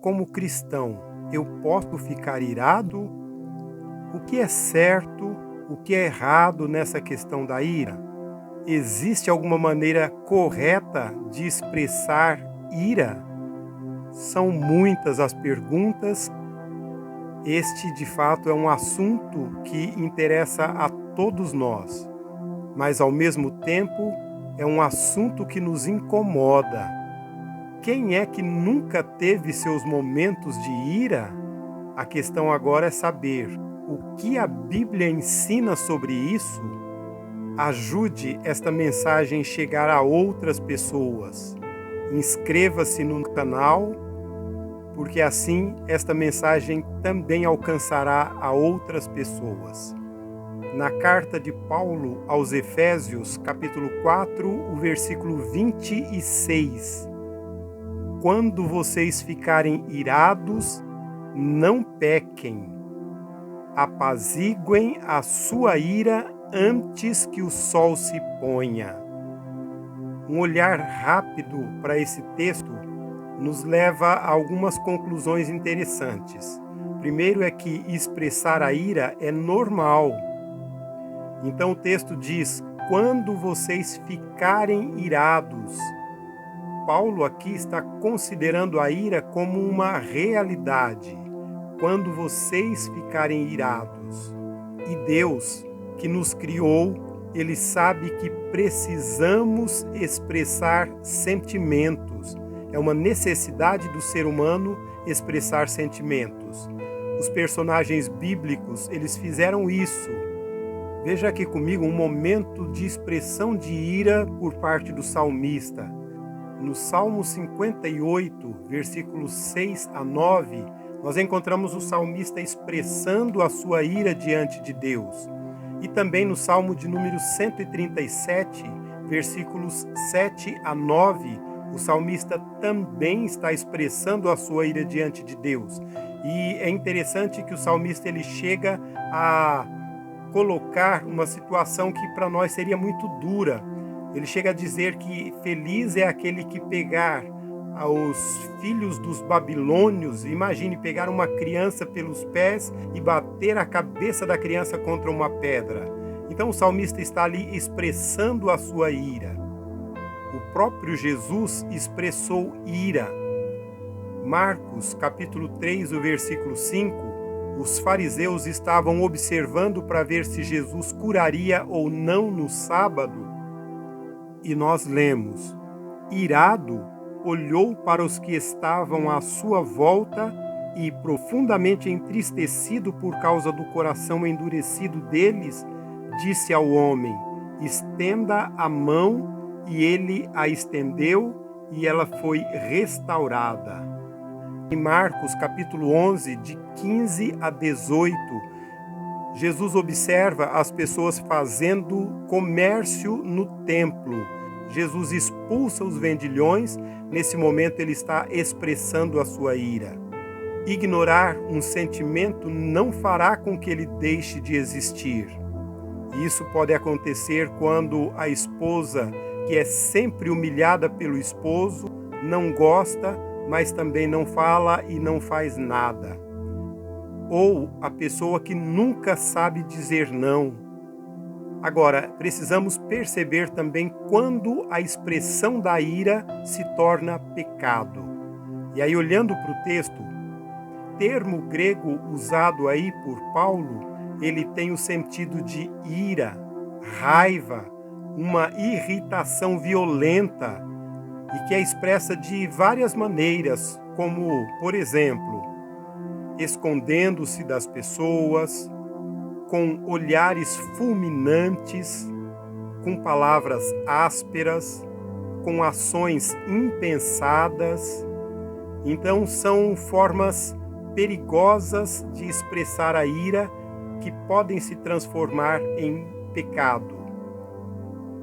como cristão, eu posso ficar irado? O que é certo, o que é errado nessa questão da ira? Existe alguma maneira correta de expressar ira? São muitas as perguntas. Este, de fato, é um assunto que interessa a todos nós, mas, ao mesmo tempo, é um assunto que nos incomoda. Quem é que nunca teve seus momentos de ira? A questão agora é saber o que a Bíblia ensina sobre isso. Ajude esta mensagem a chegar a outras pessoas. Inscreva-se no canal, porque assim esta mensagem também alcançará a outras pessoas. Na carta de Paulo aos Efésios, capítulo 4, o versículo 26. Quando vocês ficarem irados, não pequem. Apaziguem a sua ira antes que o sol se ponha. Um olhar rápido para esse texto nos leva a algumas conclusões interessantes. Primeiro é que expressar a ira é normal. Então o texto diz: quando vocês ficarem irados. Paulo aqui está considerando a ira como uma realidade. Quando vocês ficarem irados. E Deus, que nos criou, Ele sabe que precisamos expressar sentimentos. É uma necessidade do ser humano expressar sentimentos. Os personagens bíblicos, eles fizeram isso. Veja aqui comigo um momento de expressão de ira por parte do salmista. No Salmo 58, versículos 6 a 9, nós encontramos o salmista expressando a sua ira diante de Deus. E também no Salmo de número 137, versículos 7 a 9, o salmista também está expressando a sua ira diante de Deus. E é interessante que o salmista ele chega a colocar uma situação que para nós seria muito dura. Ele chega a dizer que feliz é aquele que pegar os filhos dos babilônios. Imagine pegar uma criança pelos pés e bater a cabeça da criança contra uma pedra. Então o salmista está ali expressando a sua ira. O próprio Jesus expressou ira. Marcos, capítulo 3, o versículo 5, os fariseus estavam observando para ver se Jesus curaria ou não no sábado. E nós lemos: irado, olhou para os que estavam à sua volta e, profundamente entristecido por causa do coração endurecido deles, disse ao homem: estenda a mão. E ele a estendeu e ela foi restaurada. Em Marcos capítulo 11, de 15 a 18, Jesus observa as pessoas fazendo comércio no templo. Jesus expulsa os vendilhões. Nesse momento ele está expressando a sua ira. Ignorar um sentimento não fará com que ele deixe de existir. Isso pode acontecer quando a esposa, que é sempre humilhada pelo esposo, não gosta, mas também não fala e não faz nada. Ou a pessoa que nunca sabe dizer não. Agora, precisamos perceber também quando a expressão da ira se torna pecado. E aí, olhando para o texto, o termo grego usado aí por Paulo, ele tem o sentido de ira, raiva, uma irritação violenta e que é expressa de várias maneiras, como, por exemplo, escondendo-se das pessoas, com olhares fulminantes, com palavras ásperas, com ações impensadas. Então, são formas perigosas de expressar a ira que podem se transformar em pecado.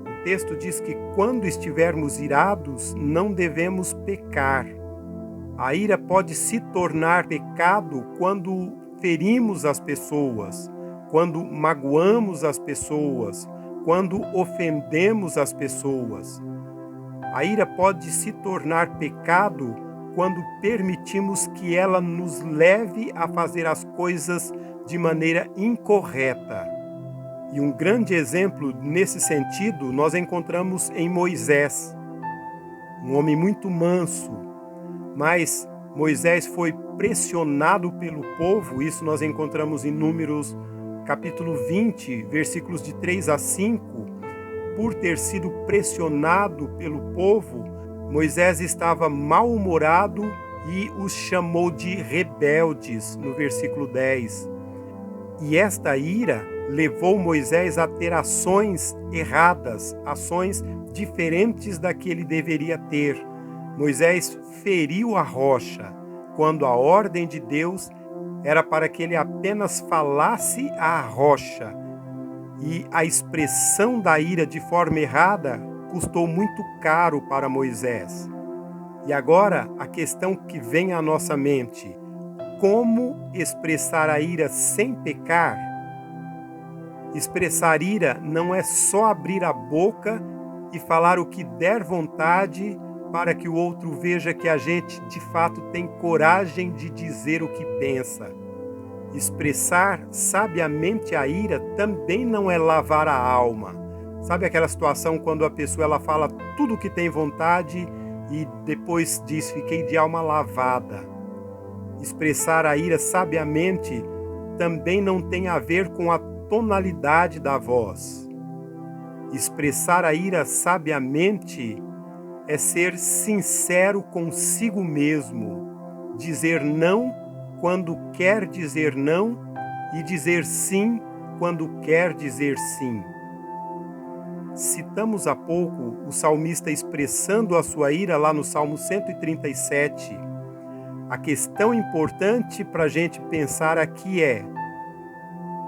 O texto diz que quando estivermos irados, não devemos pecar. A ira pode se tornar pecado quando ferimos as pessoas, quando magoamos as pessoas, quando ofendemos as pessoas. A ira pode se tornar pecado quando permitimos que ela nos leve a fazer as coisas de maneira incorreta. E um grande exemplo nesse sentido nós encontramos em Moisés, um homem muito manso, mas Moisés foi pressionado pelo povo, isso nós encontramos em Números capítulo 20, versículos de 3 a 5, por ter sido pressionado pelo povo, Moisés estava mal-humorado e os chamou de rebeldes, no versículo 10. E esta ira levou Moisés a ter ações erradas, ações diferentes da que ele deveria ter. Moisés feriu a rocha, quando a ordem de Deus era para que ele apenas falasse à rocha. E a expressão da ira de forma errada custou muito caro para Moisés. E agora a questão que vem à nossa mente: como expressar a ira sem pecar? Expressar ira não é só abrir a boca e falar o que der vontade para que o outro veja que a gente de fato tem coragem de dizer o que pensa. Expressar sabiamente a ira também não é lavar a alma. Sabe aquela situação quando a pessoa ela fala tudo o que tem vontade e depois diz: fiquei de alma lavada. Expressar a ira sabiamente também não tem a ver com a tonalidade da voz. Expressar a ira sabiamente é ser sincero consigo mesmo, dizer não quando quer dizer não e dizer sim quando quer dizer sim. Citamos há pouco o salmista expressando a sua ira lá no Salmo 137. A questão importante para a gente pensar aqui é: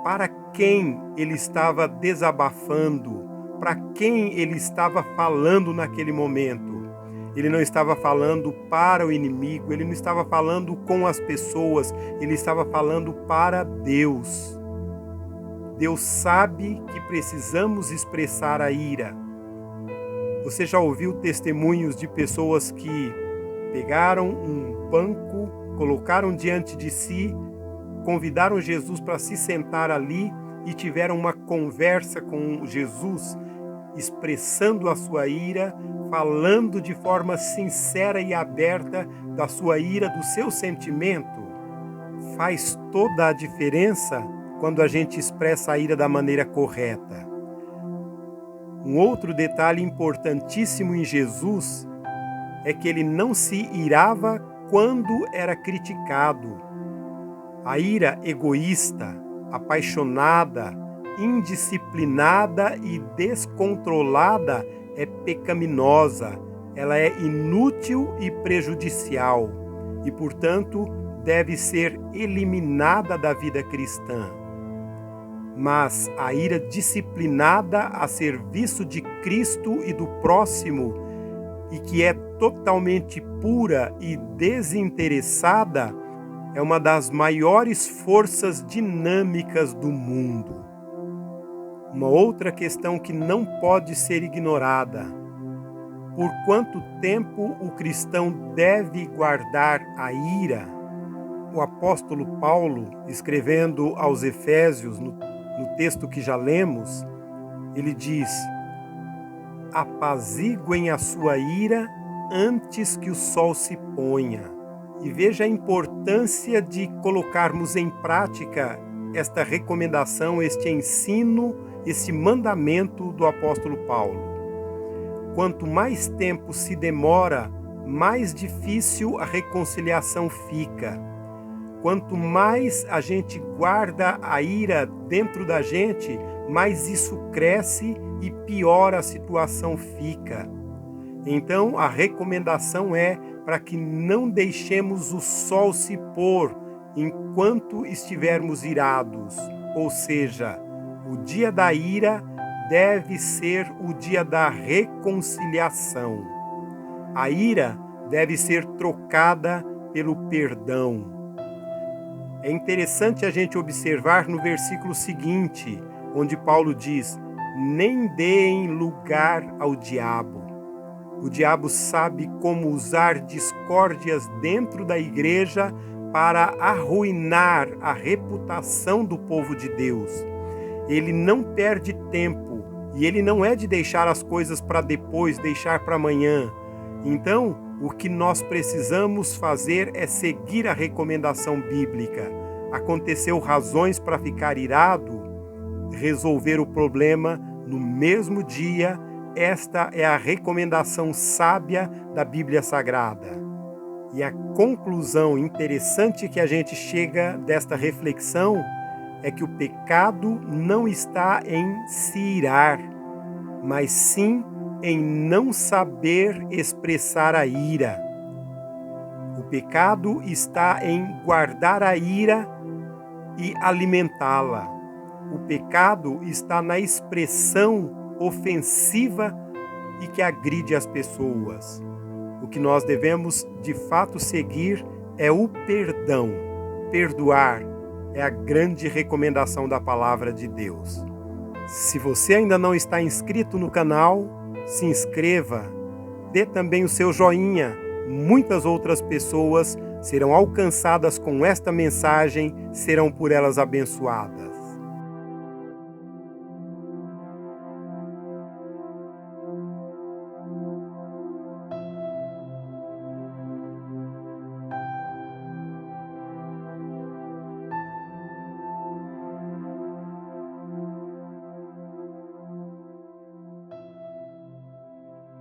para quem ele estava desabafando? Para quem ele estava falando naquele momento? Ele não estava falando para o inimigo, ele não estava falando com as pessoas, ele estava falando para Deus. Deus sabe que precisamos expressar a ira. Você já ouviu testemunhos de pessoas que pegaram um banco, colocaram diante de si, convidaram Jesus para se sentar ali e tiveram uma conversa com Jesus, expressando a sua ira, falando de forma sincera e aberta da sua ira, do seu sentimento? Faz toda a diferença quando a gente expressa a ira da maneira correta. Um outro detalhe importantíssimo em Jesus é que ele não se irava quando era criticado. A ira egoísta, apaixonada, indisciplinada e descontrolada é pecaminosa, ela é inútil e prejudicial e, portanto, deve ser eliminada da vida cristã. Mas a ira disciplinada a serviço de Cristo e do próximo, e que é totalmente pura e desinteressada, é uma das maiores forças dinâmicas do mundo. Uma outra questão que não pode ser ignorada: por quanto tempo o cristão deve guardar a ira? O apóstolo Paulo, escrevendo aos Efésios, no texto que já lemos, ele diz: apaziguem a sua ira antes que o sol se ponha. E veja a importância de colocarmos em prática esta recomendação, este ensino, esse mandamento do apóstolo Paulo. Quanto mais tempo se demora, mais difícil a reconciliação fica. Quanto mais a gente guarda a ira dentro da gente, mais isso cresce e pior a situação fica. Então, a recomendação é para que não deixemos o sol se pôr enquanto estivermos irados. Ou seja, o dia da ira deve ser o dia da reconciliação. A ira deve ser trocada pelo perdão. É interessante a gente observar no versículo seguinte, onde Paulo diz: nem deem lugar ao diabo. O diabo sabe como usar discórdias dentro da igreja para arruinar a reputação do povo de Deus. Ele não perde tempo e ele não é de deixar as coisas para depois, deixar para amanhã. Então, o que nós precisamos fazer é seguir a recomendação bíblica. Aconteceu razões para ficar irado? Resolver o problema no mesmo dia. Esta é a recomendação sábia da Bíblia Sagrada. E a conclusão interessante que a gente chega desta reflexão é que o pecado não está em se irar, mas sim em não saber expressar a ira. O pecado está em guardar a ira e alimentá-la. O pecado está na expressão ofensiva e que agride as pessoas. O que nós devemos de fato seguir é o perdão. Perdoar é a grande recomendação da palavra de Deus. Se você ainda não está inscrito no canal, se inscreva, dê também o seu joinha. Muitas outras pessoas serão alcançadas com esta mensagem, serão por elas abençoadas.